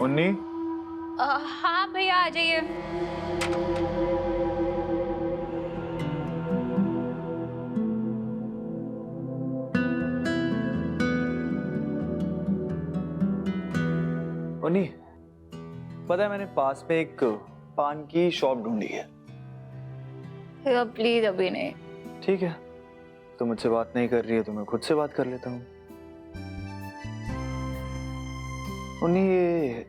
उन्नी। हाँ भैया आ जाइए। उन्नी, पता है मैंने पास में एक पान की शॉप ढूंढी है। भैया प्लीज अभी नहीं। ठीक है, तो मुझसे बात नहीं कर रही है तो मैं खुद से बात कर लेता हूँ। उन्नी, ये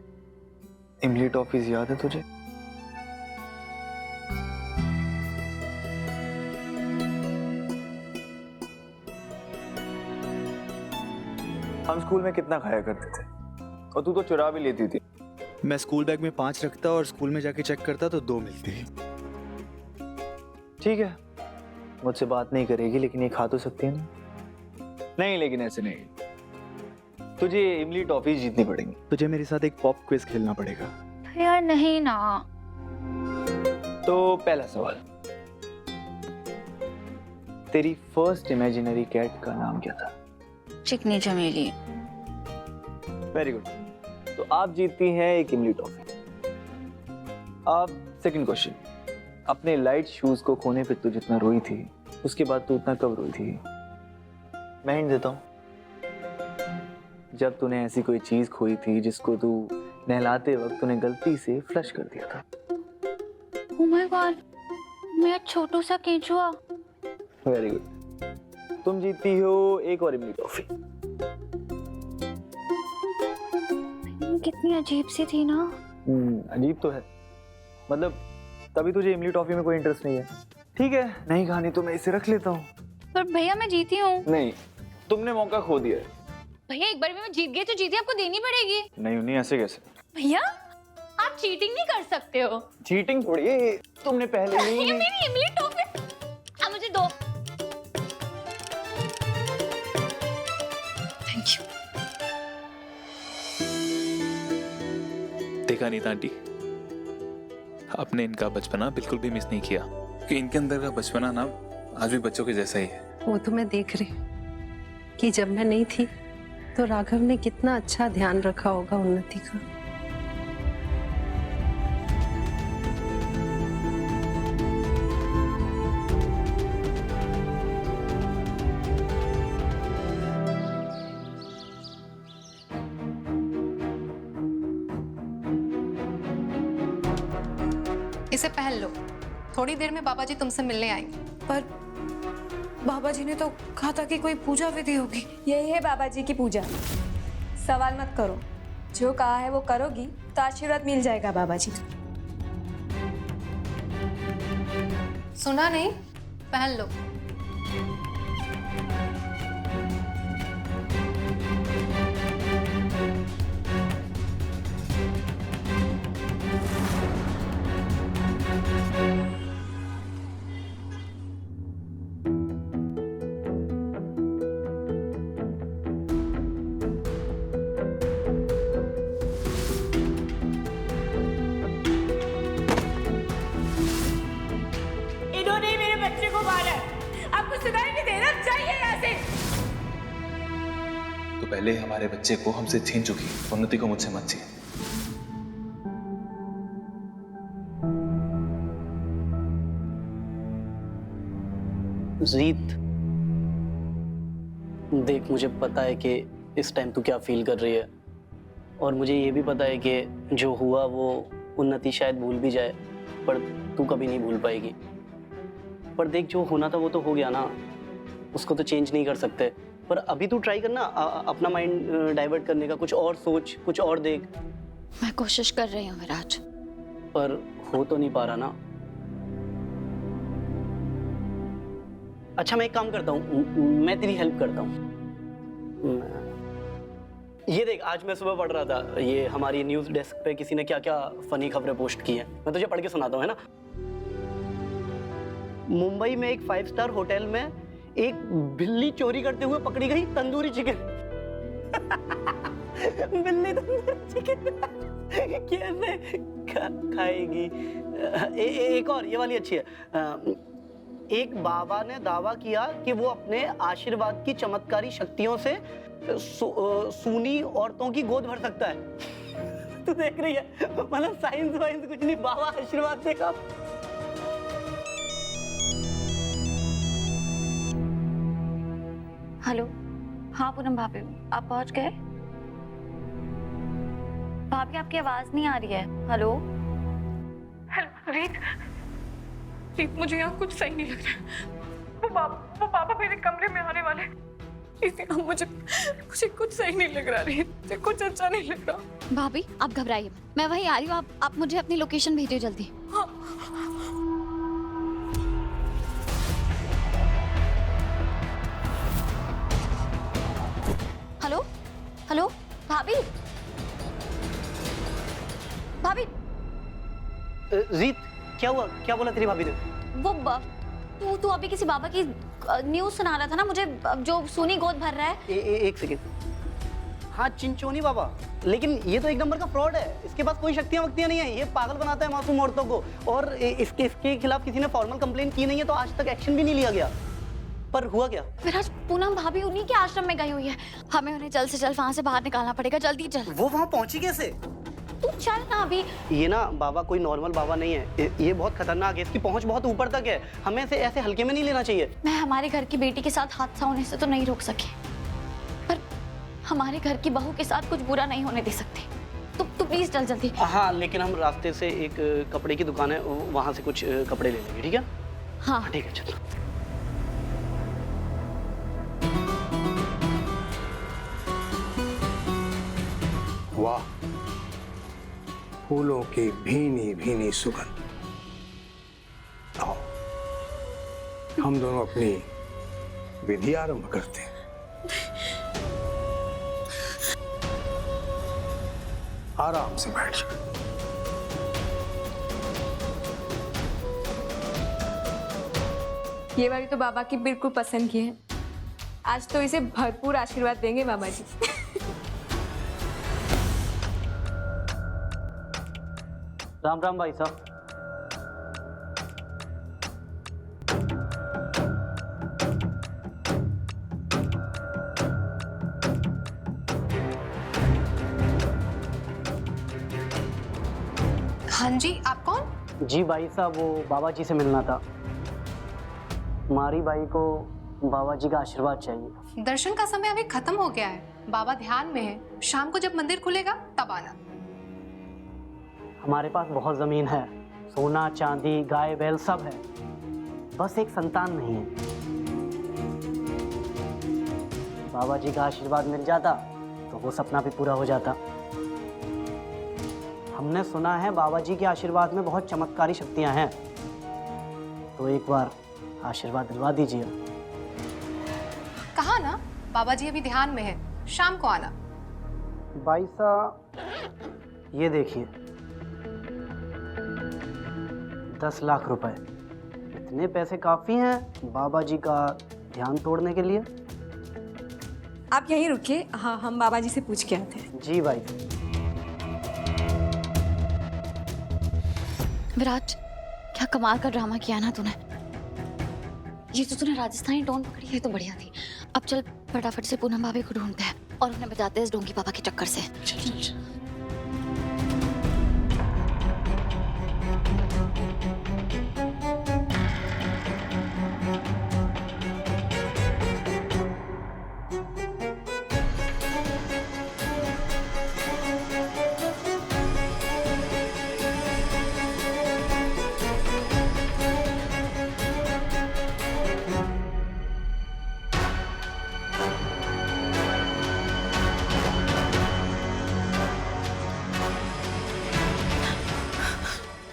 इमली टॉफीज याद है तुझे? हम स्कूल में कितना खाया करते थे और तू तो चुरा भी लेती थी। मैं स्कूल बैग में 5 रखता और स्कूल में जाके चेक करता तो 2 मिलती। ठीक है, मुझसे बात नहीं करेगी लेकिन ये खा तो सकती है ना? नहीं, लेकिन ऐसे नहीं, तुझे इमली टॉफीज जीतनी पड़ेंगी। तुझे मेरे साथ एक पॉप क्विज खेलना पड़ेगा। भैया नहीं ना। तो पहला सवाल, तेरी फर्स्ट इमेजिनरी कैट का नाम क्या था? चिकनी चमेली। वेरी गुड, तो आप जीतती हैं एक इमली टॉफी। अब सेकंड क्वेश्चन, अपने लाइट शूज को खोने पे तू जितना रोई थी उसके बाद तू उतना कब रोई थी? मैं हिंट देता हूँ, जब तूने ऐसी कोई चीज खोई थी जिसको तू नहलाते वक्त तूने गलती से फ्लश कर दिया था। ओह माय गॉड, मेरा छोटू सा केंचुआ। वेरी गुड, तुम जीतती हो एक और इमली टॉफी। कितनी अजीब सी थी ना। अजीब तो है, मतलब तभी तुझे इमली टॉफी में कोई इंटरेस्ट नहीं है। ठीक है, नहीं खानी तो मैं इसे रख लेता हूँ। पर भैया मैं जीती हूँ। नहीं, तुमने मौका खो दिया है। भैया एक बार भी मैं जीत गई तो जीती आपको देनी पड़ेगी। नहीं, ऐसे कैसे? भैया आप चीटिंग नहीं कर सकते हो। चीटिंग थोड़ी है, तुमने पहले ही ये मेरी इमली टॉफी, आप मुझे दो। Thank you. देखा नहीं आंटी, आपने इनका बचपना बिल्कुल भी मिस नहीं किया कि इनके अंदर का बचपना ना आज भी बच्चों के जैसा ही है। वो तो मैं देख रही कि जब मैं नहीं थी तो राघव ने कितना अच्छा ध्यान रखा होगा उन्नति का। इसे पहन लो, थोड़ी देर में बाबा जी तुमसे मिलने आएंगे। पर बाबा जी ने तो कहा था कि कोई पूजा विधि होगी। यही है बाबा जी की पूजा। सवाल मत करो, जो कहा है वो करोगी तो आशीर्वाद मिल जाएगा बाबा जी। सुना नहीं? पहन लो। इन्होंने मेरे बच्चे को मारा है। आपको सुनाई नहीं दे रहा? चाहिए यहाँ से। तो पहले हमारे बच्चे को हमसे छीन चुकी, उन्नति को मुझसे मत छीन। जीत, देख मुझे पता है कि इस टाइम तू क्या फील कर रही है और मुझे ये भी पता है कि जो हुआ वो उन्नति शायद भूल भी जाए, पर तू कभी नहीं भूल पाएगी। पर देख, जो होना था वो तो हो गया ना, उसको तो चेंज नहीं कर सकते। पर अभी तू ट्राई करना अपना माइंड डाइवर्ट करने का, कुछ और सोच, कुछ और देख। मैं कोशिश कर रही हूँ विराज, पर हो तो नहीं पा रहा ना। अच्छा, मैं एक काम करता हूँ, मैं तेरी हेल्प करता हूँ। ये देख, आज मैं सुबह पढ़ रहा था, ये हमारी न्यूज़ डेस्क पे किसी ने क्या क्या फनी खबरें पोस्ट की हैं। मैं तुझे पढ़ के सुनाता हूँ, है ना। मुंबई में एक 5 स्टार होटल में एक बिल्ली चोरी करते हुए पकड़ी गई तंदूरी चिकन। बिल्ली तंदूरी चिकन कैसे खाएगी? एक और, ये वाली अच्छी है। एक बाबा ने दावा किया कि वो अपने आशीर्वाद की चमत्कारी शक्तियों से सूनी औरतों की गोद भर सकता है। तू देख रही है, मतलब साइंस वाइंस कुछ नहीं, बाबा आशीर्वाद देगा। हेलो, हाँ पूनम भाभी, आप पहुंच गए? भाभी आपकी आवाज नहीं आ रही है। हेलो हेलो रीत, रीत मुझे यहाँ कुछ सही नहीं लग रहा। वो पापा मेरे कमरे में आने वाले, इसलिए मुझे कुछ सही नहीं लग रहा रीत, मुझे कुछ अच्छा नहीं लग रहा। भाभी आप घबराइए मत, मैं वहीं आ रही हूँ। आप मुझे अपनी लोकेशन भेजिए जल्दी। हाँ। हेलो हेलो भाभी, भाभी रीत, क्या हुआ? क्या बोला तेरी भाभी ने? वो तू अभी किसी बाबा की न्यूज़ सुना रहा था ना मुझे, जो सोनी गोद भर रहा है। एक सेकेंड। हाँ, चिंचोनी बाबा, लेकिन ये तो एक नंबर का फ्रॉड है। इसके पास कोई शक्तियां वक्तियां नहीं है, ये पागल बनाता है मासूम औरतों को। और इसके खिलाफ किसी ने फॉर्मल कंप्लेन की नहीं है, तो आज तक एक्शन भी नहीं लिया गया। पर हुआ क्या? विराज, पूनम भाभी उन्हीं के आश्रम में गई हुई है, हमें उन्हें जल्द से जल्द वहां से बाहर निकालना पड़ेगा। जल्दी चल। वो वहां पहुंची कैसे? तू चल ना अभी। ये ना बाबा कोई नॉर्मल बाबा नहीं है, ये बहुत खतरनाक है, इसकी पहुंच बहुत ऊपर तक है। हमें इसे ऐसे हल्के में नहीं लेना चाहिए। मैं हमारे घर की बेटी के साथ हादसा होने से तो नहीं रोक सकी, पर हमारे घर की बहू के साथ कुछ बुरा नहीं होने दे सकते। तू प्लीज चल जल्दी। हाँ, लेकिन हम रास्ते से एक कपड़े की दुकान है, वहां से कुछ कपड़े ले लेंगे, ठीक है? हाँ ठीक है, चलो। वाह, फूलों की भीनी भीनी सुगंध। आओ, हम दोनों अपनी विधि आरंभ करते हैं। आराम से बैठ जाओ। ये वाली तो बाबा की बिल्कुल पसंद की है। आज तो इसे भरपूर आशीर्वाद देंगे बाबा जी। राम राम भाई साहब। हाँ जी, आप कौन? जी भाई साहब, वो बाबा जी से मिलना था। मारी बाई को बाबा जी का आशीर्वाद चाहिए। दर्शन का समय अभी खत्म हो गया है, बाबा ध्यान में है। शाम को जब मंदिर खुलेगा तब आना। हमारे पास बहुत जमीन है, सोना चांदी गाय बैल सब है, बस एक संतान नहीं है। बाबा जी का आशीर्वाद मिल जाता तो वो सपना भी पूरा हो जाता। हमने सुना है बाबा जी के आशीर्वाद में बहुत चमत्कारी शक्तियां हैं, तो एक बार आशीर्वाद दिलवा दीजिए। कहा ना, बाबा जी अभी ध्यान में है, शाम को आना। भाई साहब, ये देखिए 10 लाख रुपए, इतने पैसे काफी हैं बाबा जी का ध्यान तोड़ने के लिए? आप यहीं रुकिए, हाँ हम बाबा जी से पूछ के आते हैं। जी भाई। विराट, क्या कमाल का ड्रामा किया ना तूने। ये तो तूने राजस्थानी टोन पकड़ी है तो बढ़िया थी। अब चल फटाफट से पूनम भाभी को ढूंढते हैं और उन्हें बचाते हैं इस डोंगी पापा के चक्कर से। चल।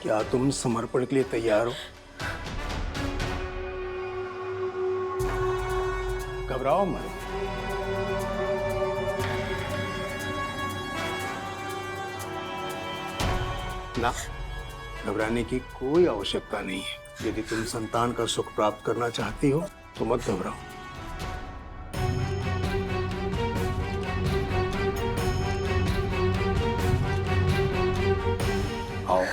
क्या तुम समर्पण के लिए तैयार हो? घबराओ मत। ना, घबराने की कोई आवश्यकता नहीं है। यदि तुम संतान का सुख प्राप्त करना चाहती हो तो मत घबराओ। आओ।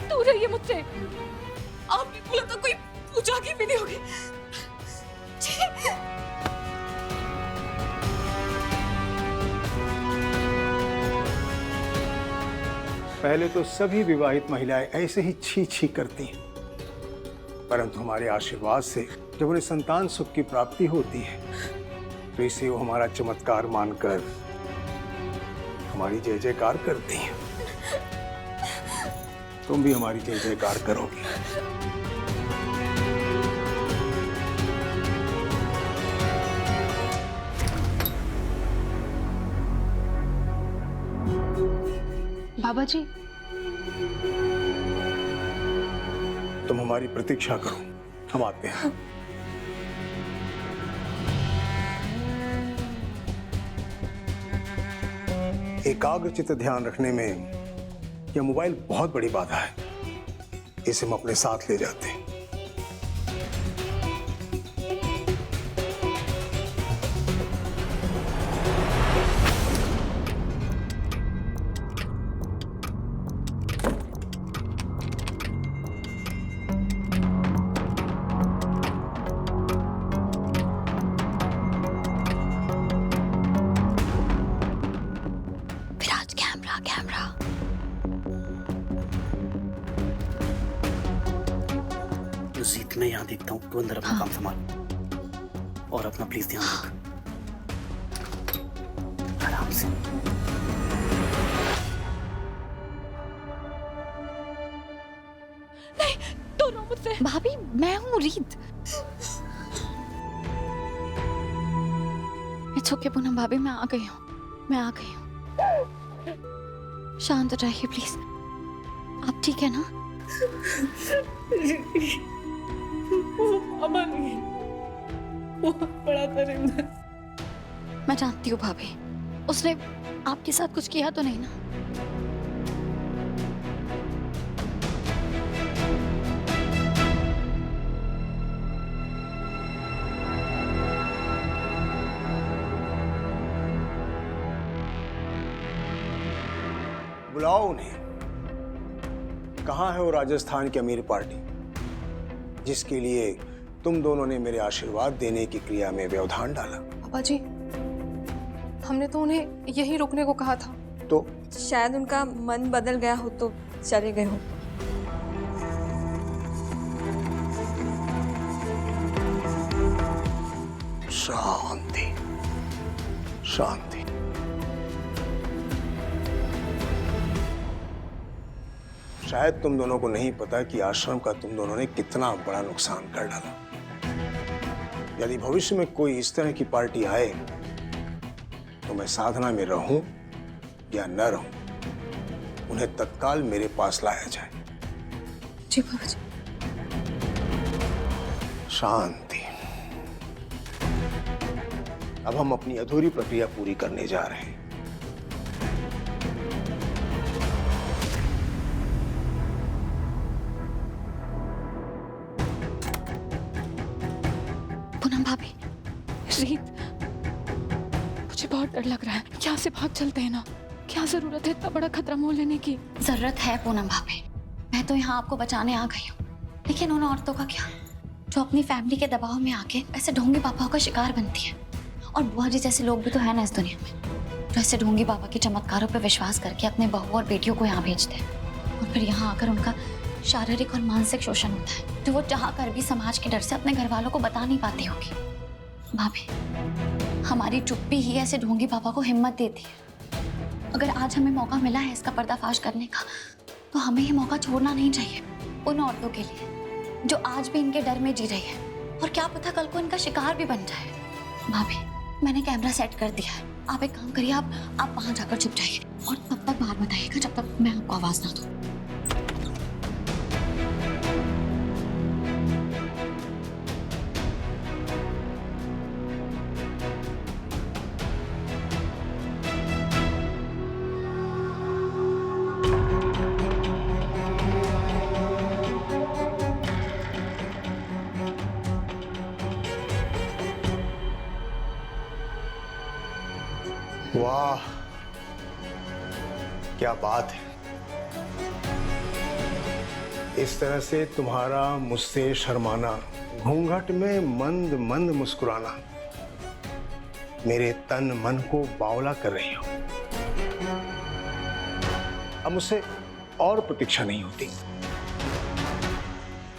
दूर रहिए मुझसे। आपने बोला था कोई पूजा की विधि होगी। पहले तो सभी विवाहित महिलाएं ऐसे ही छी छी करती हैं, परंतु हमारे आशीर्वाद से जब उन्हें संतान सुख की प्राप्ति होती है तो इसे वो हमारा चमत्कार मानकर हमारी जय जयकार करती हैं। तुम भी हमारी जय जयकार करोगी। बाबा जी, तुम हमारी प्रतीक्षा करो, हम आते हैं। एकाग्रचित्त ध्यान रखने में यह मोबाइल बहुत बड़ी बाधा है, इसे हम अपने साथ ले जाते हैं। विराज, कैमरा कैमरा। जीत, मैं यहाँ देखता हूँ, तू अंदर अपना काम संभाल और अपना प्लीज ध्यान रख, आराम से। नहीं, तो रो मुझसे। भाभी, मैं हूँ रीत। इट्स ओके पूनम भाभी, मैं आ गई हूँ, मैं आ गई हूँ। शांत हो जाइए प्लीज। आप ठीक है ना? वो बाबा नहीं, वो बड़ा दरिंदा। मैं जानती हूँ भाभी, उसने आपके साथ कुछ किया तो नहीं ना? बुलाओ उन्हें। कहाँ है वो राजस्थान की अमीर पार्टी जिसके लिए तुम दोनों ने मेरे आशीर्वाद देने की क्रिया में व्यवधान डाला? बाबा जी, हमने तो उन्हें यहीं रुकने को कहा था। तो शायद उनका मन बदल गया हो तो चले गए हो। शांति, शांति। शायद तुम दोनों को नहीं पता कि आश्रम का तुम दोनों ने कितना बड़ा नुकसान कर डाला। यदि भविष्य में कोई इस तरह की पार्टी आए तो मैं साधना में रहूं या न रहूं, उन्हें तत्काल मेरे पास लाया जाए। जी बाबा जी। शांति। अब हम अपनी अधूरी प्रक्रिया पूरी करने जा रहे हैं। पूनम भाभी, रीत, मुझे बहुत डर लग रहा है। यहाँ से भाग चलते हैं ना? क्या जरूरत है इतना बड़ा खतरा मोल लेने की? जरूरत है पूनम भाभी। मैं तो यहाँ आपको बचाने आ गई हूँ, लेकिन उन औरतों का क्या जो अपनी फैमिली के दबाव में आके ऐसे ढोंगी पापाओं का शिकार बनती है। और बुआ जी जैसे लोग भी तो है ना इस दुनिया में, जो ऐसे ढोंगी पापा के चमत्कारों पर विश्वास करके अपने बहू और बेटियों को यहाँ भेजते हैं और फिर यहाँ आकर उनका शारीरिक और मानसिक शोषण होता है, जो वो चाह कर भी समाज के डर से अपने घर वालों को बता नहीं पाती होगी। भाभी, हमारी चुप्पी ही ऐसे ढोंगी पापा को हिम्मत देती है। अगर आज हमें मौका मिला है इसका पर्दाफाश करने का, तो हमें ये मौका छोड़ना नहीं चाहिए उन औरतों के लिए जो आज भी इनके डर में जी रही है, और क्या पता कल को इनका शिकार भी बन जाए। भाभी, मैंने कैमरा सेट कर दिया है। आप एक काम करिए, आप वहां जाकर छुप जाइए और तब तक बाहर बताइएगा जब तक मैं आपको आवाज ना दूं। वाह, क्या बात है। इस तरह से तुम्हारा मुझसे शर्माना, घूंघट में मंद मंद मुस्कुराना मेरे तन मन को बावला कर रही हो। अब मुझसे और प्रतीक्षा नहीं होती।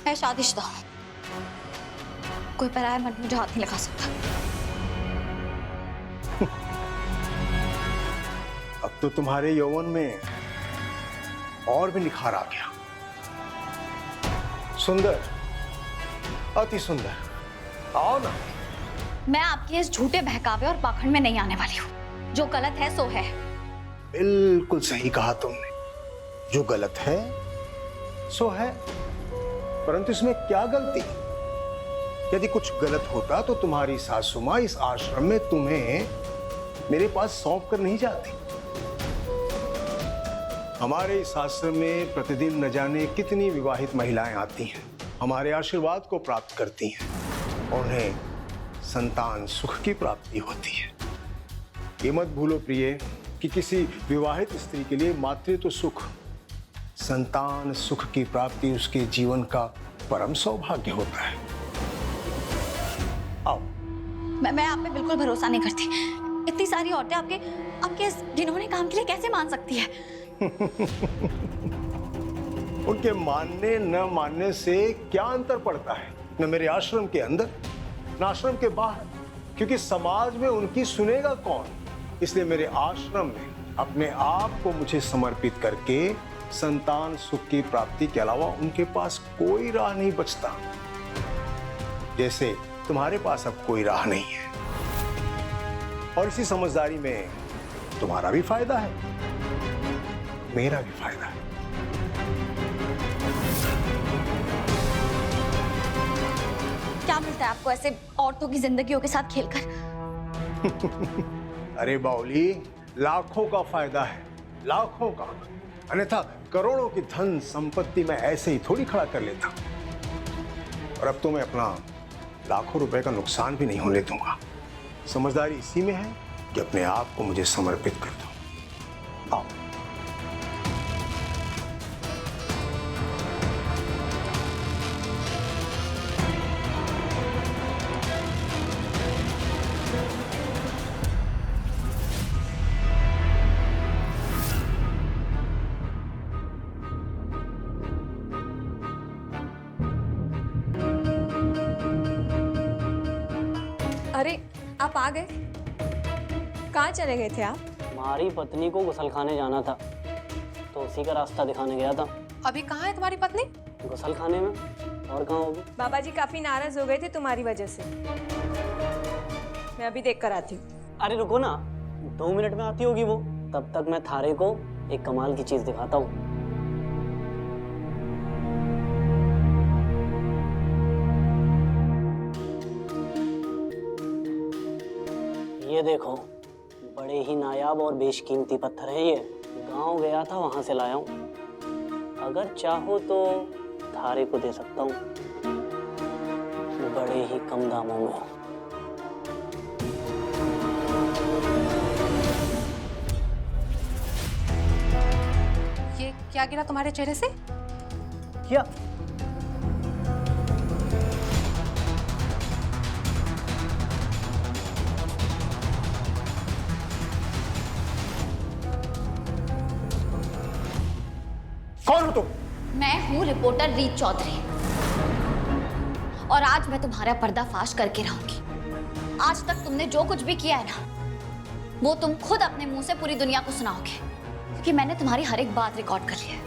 मैं शादीशुदा हूँ, कोई पराया मर्द मुझे हाथ नहीं लगा सकता। अब तो तुम्हारे यौवन में और भी निखार आ गया। सुंदर, अति सुंदर। आओ ना। मैं आपके इस झूठे बहकावे और पाखंड में नहीं आने वाली हूँ। जो गलत है सो है। बिल्कुल सही कहा तुमने, जो गलत है सो है। परंतु इसमें क्या गलती? यदि कुछ गलत होता तो तुम्हारी सासू माँ इस आश्रम में तुम्हें मेरे पास सौंप कर नहीं जाती। हमारे इस आश्रम में प्रतिदिन न जाने कितनी विवाहित महिलाएं आती हैं, हमारे आशीर्वाद को प्राप्त करती हैं और उन्हें संतान सुख की प्राप्ति होती है। ये मत भूलो प्रिय कि किसी विवाहित स्त्री के लिए मातृत्व सुख, संतान सुख की प्राप्ति उसके जीवन का परम सौभाग्य होता है। आओ। मैं आप पे बिल्कुल भरोसा नहीं करती। इतनी सारी औरतें आपके इस घिनौने काम के लिए कैसे मान सकती है? उनके मानने न मानने से क्या अंतर पड़ता है, न मेरे आश्रम के अंदर न आश्रम के बाहर, क्योंकि समाज में उनकी सुनेगा कौन। इसलिए मेरे आश्रम में अपने आप को मुझे समर्पित करके संतान सुख की प्राप्ति के अलावा उनके पास कोई राह नहीं बचता। जैसे तुम्हारे पास अब कोई राह नहीं है। और इसी समझदारी में तुम्हारा भी फायदा है, मेरा भी फायदा है। क्या मिलता है आपको ऐसे औरतों की जिंदगियों के साथ खेलकर? अरे बाउली, लाखों का फायदा है, लाखों का। अन्यथा करोड़ों की धन संपत्ति मैं ऐसे ही थोड़ी खड़ा कर लेता। और अब तो मैं अपना लाखों रुपए का नुकसान भी नहीं होने दूंगा। समझदारी इसी में है कि अपने आप को मुझे समर्पित कर दो। आओ। अरे आप आ गए? कहाँ चले गए थे आप? हमारी पत्नी को गुसलखाने जाना था तो उसी का रास्ता दिखाने गया था। अभी कहाँ है तुम्हारी पत्नी? गुसलखाने में, और कहाँ होगी? बाबा जी काफी नाराज हो गए थे तुम्हारी वजह से। मैं अभी देख कर आती हूँ। अरे रुको ना, 2 मिनट में आती होगी वो। तब तक मैं थारे को एक कमाल की चीज दिखाता हूँ। ये देखो, बड़े ही नायाब और बेशकीमती पत्थर है ये। गांव गया था, वहां से लाया हूँ। अगर चाहो तो थारे को दे सकता हूँ, बड़े ही कम दामों में। ये क्या गिरा तुम्हारे चेहरे से? क्या? कौन हो तुम? मैं हूँ रिपोर्टर रीत चौधरी और आज मैं तुम्हारा पर्दाफाश करके रहूंगी। आज तक तुमने जो कुछ भी किया है ना, वो तुम खुद अपने मुंह से पूरी दुनिया को सुनाओगे, क्योंकि मैंने तुम्हारी हर एक बात रिकॉर्ड कर ली है।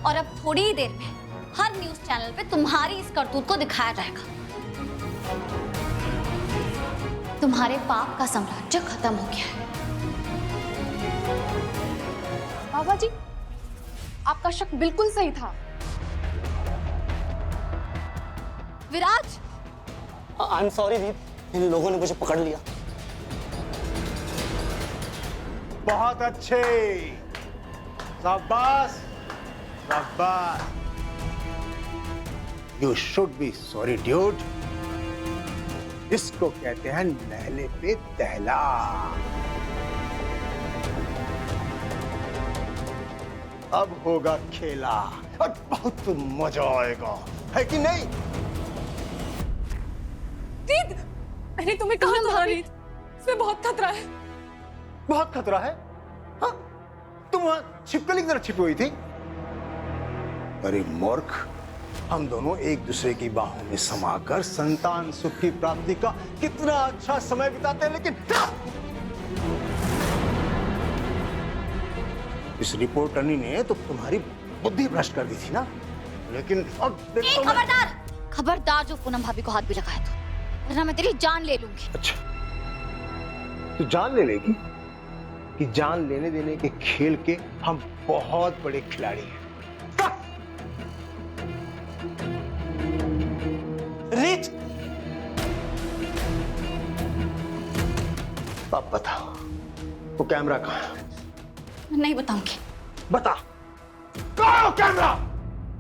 और अब थोड़ी ही देर में हर न्यूज चैनल पे तुम्हारी इस करतूत को दिखाया जाएगा। तुम्हारे पाप का साम्राज्य खत्म हो गया है। बाबा जी, आपका शक बिल्कुल सही था। विराज, आई एम सॉरी दीप, इन लोगों ने मुझे पकड़ लिया। बहुत अच्छे, शाबाश शाबाश। You should be sorry dude. इसको कहते हैं नहले पे दहला। अब होगा खेला और बहुत मजा आएगा, है कि नहीं? रीत, मैंने तुम्हें कहा था रीत, इसमें बहुत खतरा है। बहुत खतरा है? हाँ? तुम वहां छिपकली की तरह छिपी हुई थी। अरे मूर्ख, हम दोनों एक दूसरे की बाहों में समाकर संतान सुख की प्राप्ति का कितना अच्छा समय बिताते हैं, लेकिन इस रिपोर्टरनी ने तो तुम्हारी बुद्धि भ्रष्ट कर दी थी ना। लेकिन अब देखो खबरदार, खबरदार जो पूनम भाभी को हाथ भी लगाया तो, वरना मैं तेरी जान ले लूंगी। अच्छा, तू जान ले लेगी कि जान लेने देने के खेल के हम बहुत बड़े खिलाड़ी हैं। रीत, अब बता, वो कैमरा कहाँ है? नहीं बताऊंगी। बता, कहाँ है वो कैमरा?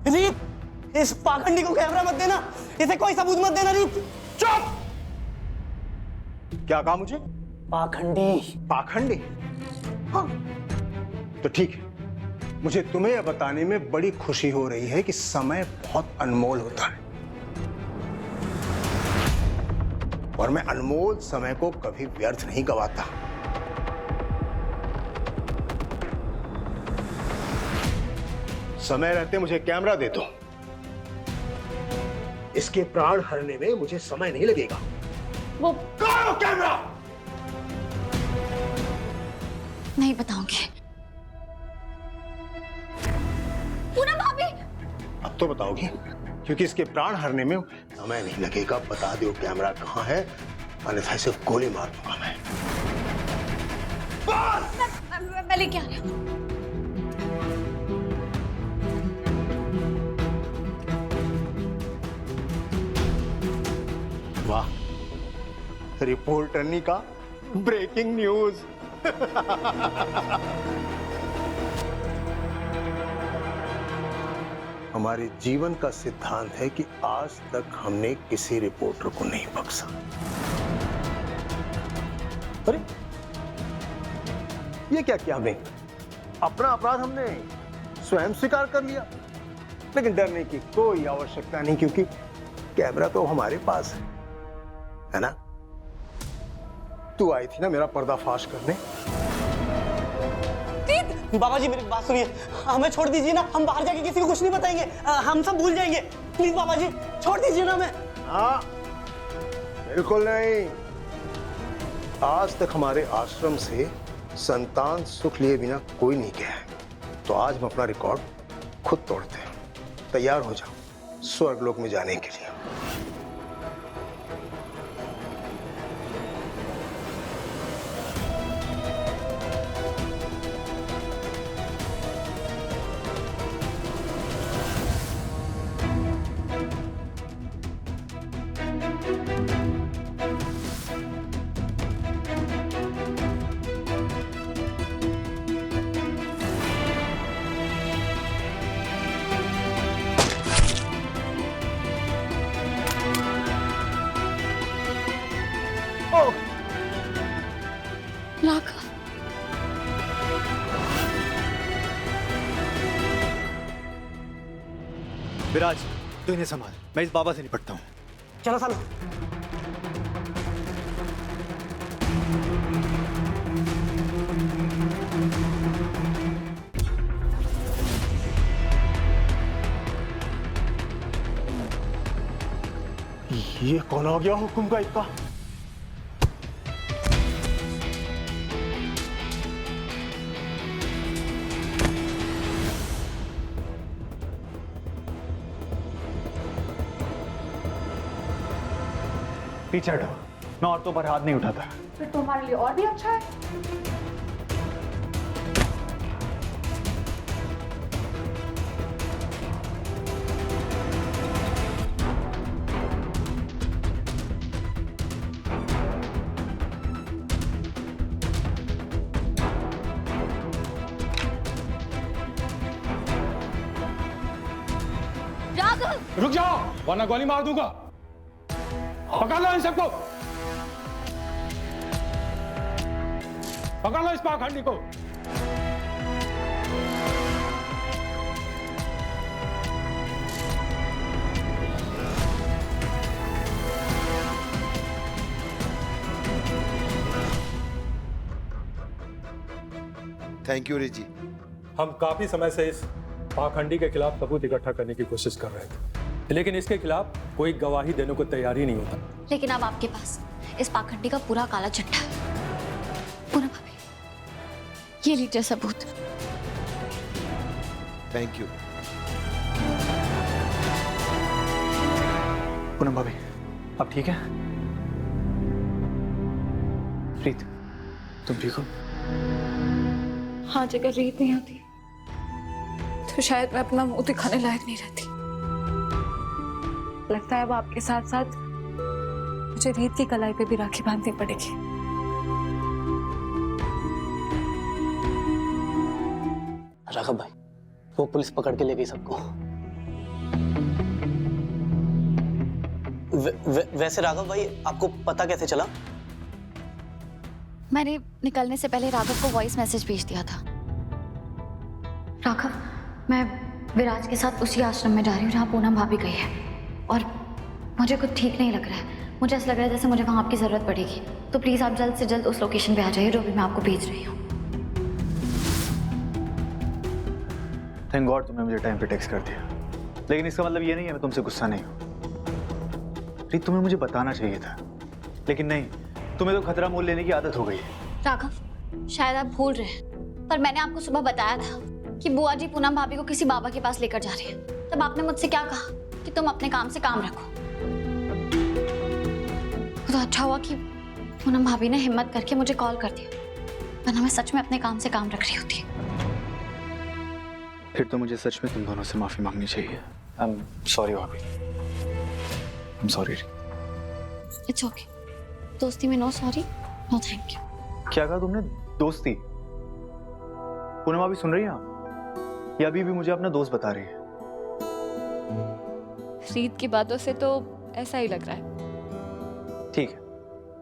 रीत, इस पाखंडी को कैमरा मत देना, इसे कोई सबूत मत देना। रीत चुप! क्या कहा मुझे? पाखंडी। पाखंडी? हाँ, तो ठीक है। मुझे तुम्हें यह बताने में बड़ी खुशी हो रही है कि समय बहुत अनमोल होता है, और मैं अनमोल समय को कभी व्यर्थ नहीं गवाता। समय रहते मुझे कैमरा दे दो, इसके प्राण हरने में मुझे समय नहीं लगेगा। वो कहाँ है कैमरा? नहीं बताऊंगी। पूनम भाभी, अब तो बताओगी, क्योंकि इसके प्राण हरने में समय नहीं लगेगा। बता दो कैमरा कहाँ है, अन्यथा इसे गोली मार दूंगा मैं। मैं लेके आ रही हूँ। वाह, रिपोर्टरनी का ब्रेकिंग न्यूज। हमारे जीवन का सिद्धांत है कि आज तक हमने किसी रिपोर्टर को नहीं बख्शा। अरे ये क्या किया हमने? अपना अपराध हमने स्वयं स्वीकार कर लिया, लेकिन डरने की कोई आवश्यकता नहीं, क्योंकि कैमरा तो हमारे पास है ना? तू आई थी ना मेरा पर्दाफाश करने। बाबा जी, मेरी बात सुनिए, हमें छोड़ दीजिए ना, हम बाहर जाके किसी को कुछ नहीं बताएंगे, हम सब भूल जाएंगे। प्लीज बाबा जी, छोड़ दीजिए ना हमें। हाँ, बिल्कुल नहीं। आज तक हमारे आश्रम से संतान सुख लिए बिना कोई नहीं गया है, तो आज हम अपना रिकॉर्ड खुद तोड़ते हैं। तैयार हो जाओ स्वर्गलोक में जाने के लिए। राघव, विराज, तू इन्हें संभाल, मैं इस बाबा से निपटता हूँ। चलो सालो। ये कौन हो गया हुक्म का इक्का? पीछे हटो, मैं औरतों पर हाथ नहीं उठाता। फिर तुम्हारे लिए और भी अच्छा है। राघव, रुक जाओ, वरना गोली मार दूंगा। पकड़ लो इन सबको, पकड़ लो इस पाखंडी को। थैंक यू रिजी। हम काफी समय से इस पाखंडी के खिलाफ सबूत इकट्ठा करने की कोशिश कर रहे थे, लेकिन इसके खिलाफ कोई गवाही देने को तैयार ही नहीं होता। लेकिन अब आपके पास इस पाखंडी का पूरा काला चिट्ठा है। पूनम भाभी, ये लीजिए सबूत। Thank you. पूनम भाभी, अब ठीक है? रीत, तुम ठीक हो? हाँ, अगर रीत नहीं होती तो शायद मैं अपना मुंह दिखाने लायक नहीं रहती। लगता है अब आपके साथ साथ मुझे रीत की कलाई पे भी राखी बांधनी पड़ेगी। राघव भाई, वो पुलिस पकड़ के ले गई सबको। वैसे राघव भाई, आपको पता कैसे चला? मैंने निकलने से पहले राघव को वॉइस मैसेज भेज दिया था। राघव, मैं विराज के साथ उसी आश्रम में जा रही हूँ जहाँ पूनम भाभी गई है, और मुझे कुछ ठीक नहीं लग रहा है। मुझे ऐसा लग रहा है जैसे मुझे वहाँ आपकी ज़रूरत पड़ेगी। तो प्लीज़ आप जल्द से जल्द उस लोकेशन पे आ जाइए जो भी मैं आपको भेज रही हूँ। थैंक गॉड तुमने मुझे टाइम पे टेक्स्ट कर दिया, लेकिन इसका मतलब ये नहीं है मैं तुमसे गुस्सा नहीं हूँ। रीत, तुम्हें मुझे बताना चाहिए था, लेकिन नहीं, तुम्हें तो खतरा मोल लेने की आदत हो गई है। राघव, शायद आप भूल रहे हैं, पर मैंने आपको सुबह बताया था कि बुआ जी पूनम भाभी को किसी बाबा के पास लेकर जा रही है। तब आपने मुझसे क्या कहा कि तुम अपने काम से काम रखो। तो अच्छा हुआ कि पूनम भाभी ने हिम्मत करके मुझे कॉल कर दिया, वरना मैं सच में अपने काम से काम रख रही होती। फिर तो मुझे सच में तुम दोनों से माफी मांगनी चाहिए। आई एम सॉरी भाभी, I am sorry. It's okay, दोस्ती में no sorry no thank you. क्या कहा तुमने? दोस्ती? पूनम भाभी सुन रही हैं आप? या अभी भी मुझे अपना दोस्त बता रही है? रीत की बातों से तो ऐसा ही लग रहा है। ठीक है,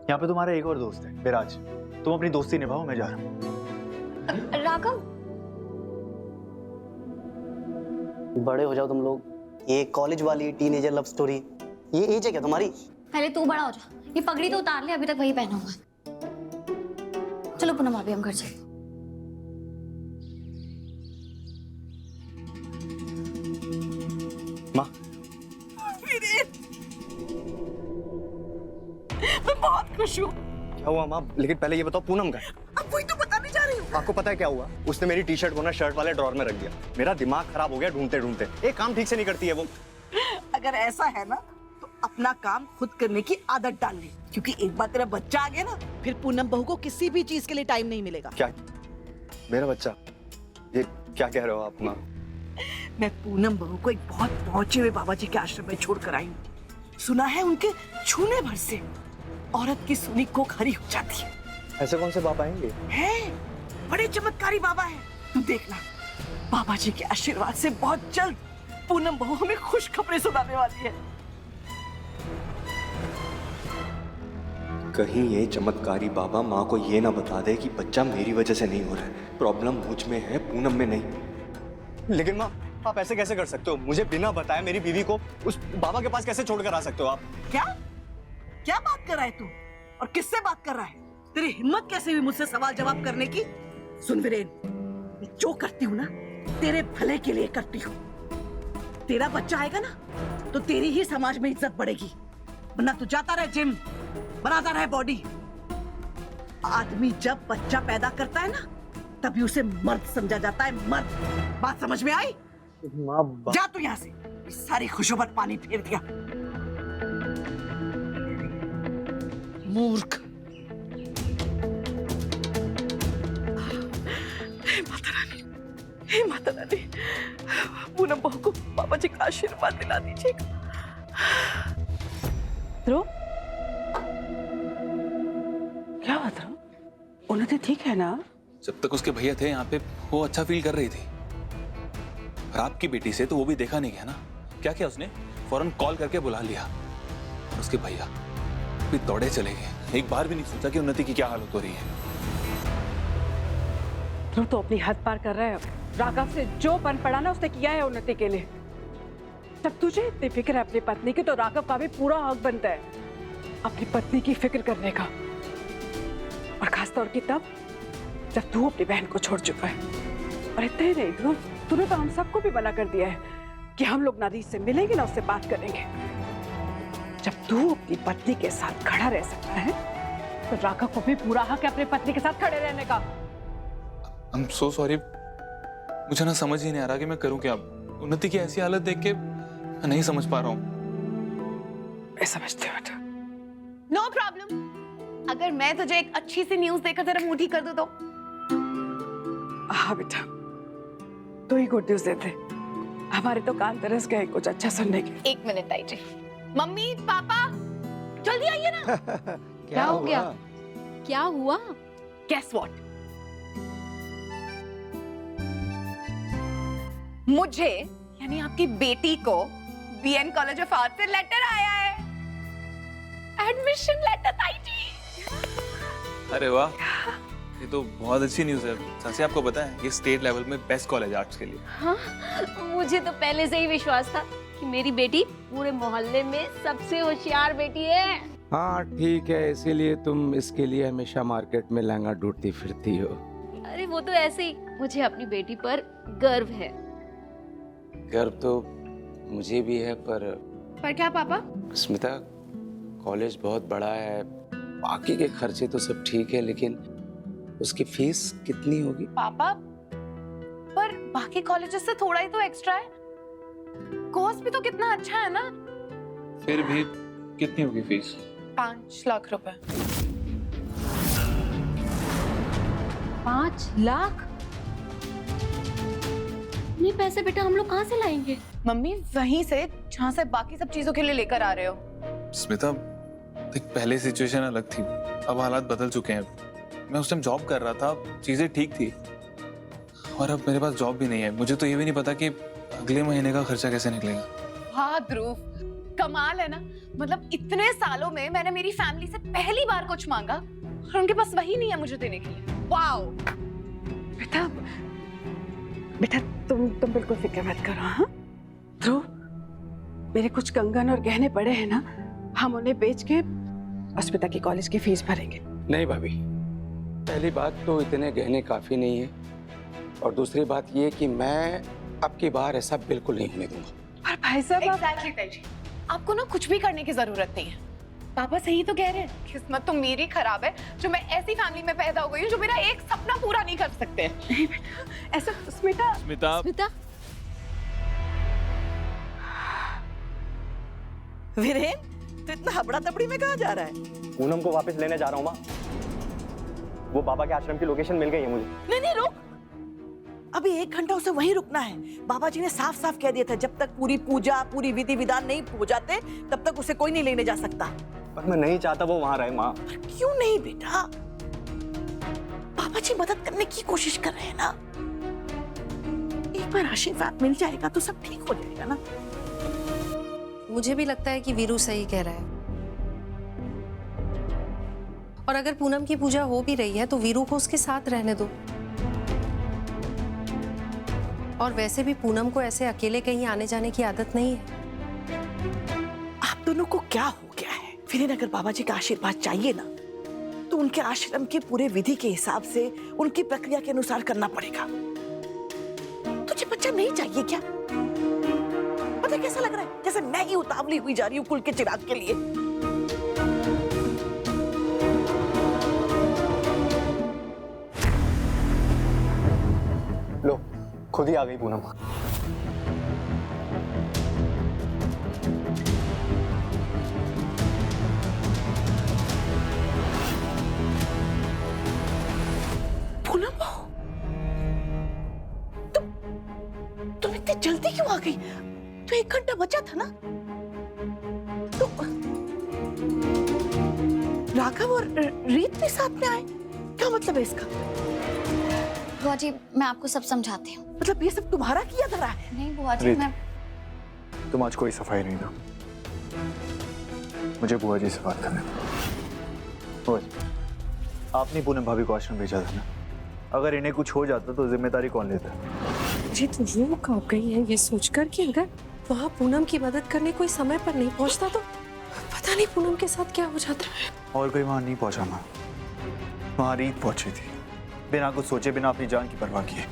यहाँ पे तुम्हारा एक और दोस्त है, विराज। तुम अपनी दोस्ती निभाओ, मैं जा रहा हूँ। राघव, बड़े हो जाओ तुम लोग। ये कॉलेज वाली टीनेजर लव स्टोरी, ये एज है क्या तुम्हारी? पहले तू बड़ा हो जा, ये पगड़ी तो उतार ले, अभी तक वही पहना हुआ। चलो पूनम भाभी, हम घर चलते। माँ, मैं बहुत खुश हूँ। क्या हुआ माँ? लेकिन पहले ये बताओ पूनम का। अब वही तो बताने जा रही हूँ। आपको पता है क्या हुआ? उसने मेरी टी शर्ट को ना शर्ट वाले ड्रॉर में रख दिया। मेरा दिमाग खराब हो गया ढूंढते ढूंढते। एक काम ठीक से नहीं करती है वो। अगर ऐसा है ना तो अपना काम खुद करने की आदत डाल ली, क्योंकि एक बार तेरा बच्चा आ गया ना, फिर पूनम बहू को किसी भी चीज के लिए टाइम नहीं मिलेगा। क्या मेरा बच्चा? ये क्या कह रहे हो आप माँ? मैं पूनम बहू को एक बहुत पहुंचे हुए बाबा जी के आश्रम में छोड़ कर आई हूँ। सुना है उनके छूने भर से औरत की सुनी कोख हरी हो जाती है। ऐसे कौन से बाबा आएंगे? हैं, बड़े चमत्कारी बाबा है। तू देखना, बाबा जी के आशीर्वाद से बहुत जल्द पूनम बहू हमें खुश खबरें सुनाने वाली है। कहीं ये चमत्कारी बाबा माँ को ये ना बता दे कि बच्चा मेरी वजह से नहीं हो रहा है, प्रॉब्लम मुझ में है, पूनम में नहीं। लेकिन माँ, आप ऐसे कैसे कर सकते हो? मुझे बिना बताए मेरी बीवी को उस बाबा के पास कैसे छोड़कर आ सकते हो आप? क्या क्या बात कर रहा है तू? और किससे बात कर रहा है? तेरी हिम्मत कैसे हुई मुझसे सवाल जवाब करने की? सुन वीरेन, मैं जो करती हूँ ना तेरे भले के लिए करती हूँ। तेरा बच्चा आएगा ना तो तेरी ही समाज में इज्जत बढ़ेगी, वरना तू जाता रहे जिम, बनाता रहे बॉडी। आदमी जब बच्चा पैदा करता है ना तभी उसे मर्द समझा जाता है, मर्द। बात समझ में आई? जा तू यहाँ से, सारी खुशियों पर पानी फेर दिया। मूर्ख। हे माता रानी, हे माता रानी, पूनम बहू को बाबा जी का आशीर्वाद दिला दीजिएगा। ध्रुव, क्या बात है? उन्नति ठीक है ना? जब तक उसके भैया थे यहाँ पे वो अच्छा फील कर रही थी, और आपकी बेटी से तो वो भी देखा नहीं गया ना। क्या किया उसने? फौरन कॉल करके बुला लिया, और उसके भैया भी दौड़े चले गए। एक बार भी नहीं सोचा कि उन्नति की क्या हालत हो रही है। तू तो अपनी हद पार कर रहा है। राघव से जो बन पड़ा ना उसने किया है उन्नति के लिए। जब तुझे इतनी फिक्र है अपनी पत्नी की तो राघव का भी पूरा हक बनता है अपनी पत्नी की फिक्र करने का, और खासतौर की तब जब तू अपनी बहन को छोड़ चुका है। और इतना ही नहीं ध्रुव, तूने तो हम सबको भी मना कर दिया है कि हम लोग ना रीत से मिलेंगे ना उससे बात करेंगे। जब तू अपनी पत्नी के साथ खड़ा रह सकता है तो राघव को भी पूरा हक है अपनी पत्नी के साथ खड़े रहने का। I'm so sorry। मुझे ना समझ ही नहीं आ रहा कि मैं करूं क्या। उन्नति की ऐसी हालत देख के मैं नहीं समझ पा रहा हूँ। मैं समझती हूँ बेटा। No problem. अगर मैं तुझे एक अच्छी सी न्यूज देकर तेरा मूड ठीक कर दूं तो? हाँ बेटा, तू ही गुड न्यूज देते, हमारे तो कान तरस गए कुछ अच्छा सुनने के। एक minute I ji. Mummy papa जल्दी आइए ना। क्या हो गया? क्या हुआ? गेस व्हाट, मुझे यानी आपकी बेटी को बीएन कॉलेज ऑफ आर्ट से लेटर आया है। एडमिशन लेटर ताई जी। अरे वाह, ये तो बहुत अच्छी न्यूज़ है। चाची आपको पता है ये स्टेट लेवल में बेस्ट कॉलेज आर्ट्स के लिए। हाँ, मुझे तो पहले से ही विश्वास था कि मेरी बेटी पूरे मोहल्ले में सबसे होशियार बेटी है। हाँ ठीक है, इसीलिए तुम इसके लिए हमेशा मार्केट में लहंगा ढूंढती फिरती हो। अरे वो तो ऐसे ही, मुझे अपनी बेटी पर गर्व है। गर्व तो मुझे भी है, पर क्या पापा? स्मिता, कॉलेज बहुत बड़ा है, बाकी के खर्चे तो सब ठीक है, लेकिन उसकी फीस कितनी होगी? पापा पर बाकी कॉलेजेस से थोड़ा ही तो एक्स्ट्रा है। कोर्स भी तो कितना अच्छा है ना। फिर भी कितनी होगी फीस? 5 लाख रुपए। 5 लाख? ये पैसे बेटा हम लोग कहाँ से लाएंगे? मम्मी वहीं से जहाँ से बाकी सब चीजों के लिए लेकर आ रहे हो। स्मिता, देख पहले सिचुएशन अलग थी, अब हालात बदल चुके हैं। मैं उस टाइम जॉब कर रहा था, चीजें ठीक थी, और अब मेरे पास जॉब भी नहीं है। मुझे तो ये भी नहीं पता कि अगले महीने का खर्चा कैसे निकलेगा। वाह ध्रुव, कमाल है ना। मतलब इतने सालों में मैंने मेरी फैमिली से पहली बार कुछ मांगा और उनके पास वही नहीं है मुझे देने के लिए। वाओ। बेटा बेटा तुम बिल्कुल फिक्र मत करो। हाँ ध्रुव, मेरे कुछ कंगन और गहने पड़े हैं ना, हम उन्हें बेच के अस्मिता की कॉलेज की फीस भरेंगे। नहीं भाभी, पहली बात तो इतने गहने काफी नहीं है, और दूसरी बात ये कि मैं आपकी बार ऐसा बिल्कुल नहीं होने दूंगा। और भाई साहब एग्जैक्टली ताई जी, आपको ना कुछ भी करने की जरूरत नहीं है। पापा सही तो कह रहे हैं, किस्मत तो मेरी खराब है जो मैं ऐसी फैमिली में पैदा हो गई हूँ जो मेरा एक सपना पूरा नहीं कर सकते। नहीं बेटा, ऐसा स्मिता स्मिता वीरेन, तो इतना हबड़ा तबड़ी में कहाँ जा रहा है? पूनम को वापस लेने जा रहा हूँ माँ। वो बाबा के आश्रम की लोकेशन मिल गई है मुझे। नहीं नहीं रुक, अभी 1 घंटा उसे वहीं रुकना है। बाबा जी ने साफ साफ कह दिया था जब तक पूरी पूजा पूरी विधि विधान नहीं हो जाते तब तक उसे कोई नहीं लेने जा सकता। पर मैं नहीं चाहता वो वहां रहे माँ। क्यों नहीं बेटा, बाबा जी मदद करने की कोशिश कर रहे हैं ना। एक बार आशीर्वाद मिल जाएगा तो सब ठीक हो जाएगा ना। मुझे भी लगता है कि वीरू सही कह रहा है, और अगर पूनम की पूजा हो भी रही है तो वीरू को उसके साथ रहने दो। और वैसे भी पूनम को ऐसे अकेले कहीं आने जाने की आदत नहीं है। आप दोनों को क्या हो गया है? फिर अगर बाबा जी का आशीर्वाद चाहिए ना तो उनके आश्रम के पूरे विधि के हिसाब से उनकी प्रक्रिया के अनुसार करना पड़ेगा। तुझे बच्चा नहीं चाहिए क्या? पता कैसा लग रहा है, जैसे मैं ही उतावली हुई जा रही हूँ कुल के चिराग के लिए। लो, खुद ही आ गई पूनम। पूनम, तुम इतनी जल्दी क्यों आ गई? तो 1 घंटा बचा था ना। तो राघव और रीत भी साथ में आए, क्या मतलब है इसका? बुआ जी मैं आपको सब समझाती हूँ। मतलब ये सब तुम्हारा किया धरा है? नहीं बुआ जी, मैं तुम आज कोई सफाई नहीं दो, मुझे बुआ जी से बात करने दो। बुआ जी, आपने पूनम भाभी को आश्रम भेजा था ना, अगर इन्हें कुछ हो जाता तो जिम्मेदारी कौन लेता? जी तो वो कब गई है ये सोचकर कि अगर वहाँ पूनम की मदद करने कोई समय पर नहीं पहुँचता तो पता नहीं पूनम के साथ क्या हो जाता है। और कोई वहां नहीं पहुंचा माँ, वहां रीत पहुंची थी, बिना कुछ सोचे बिना अपनी जान की परवाह किए।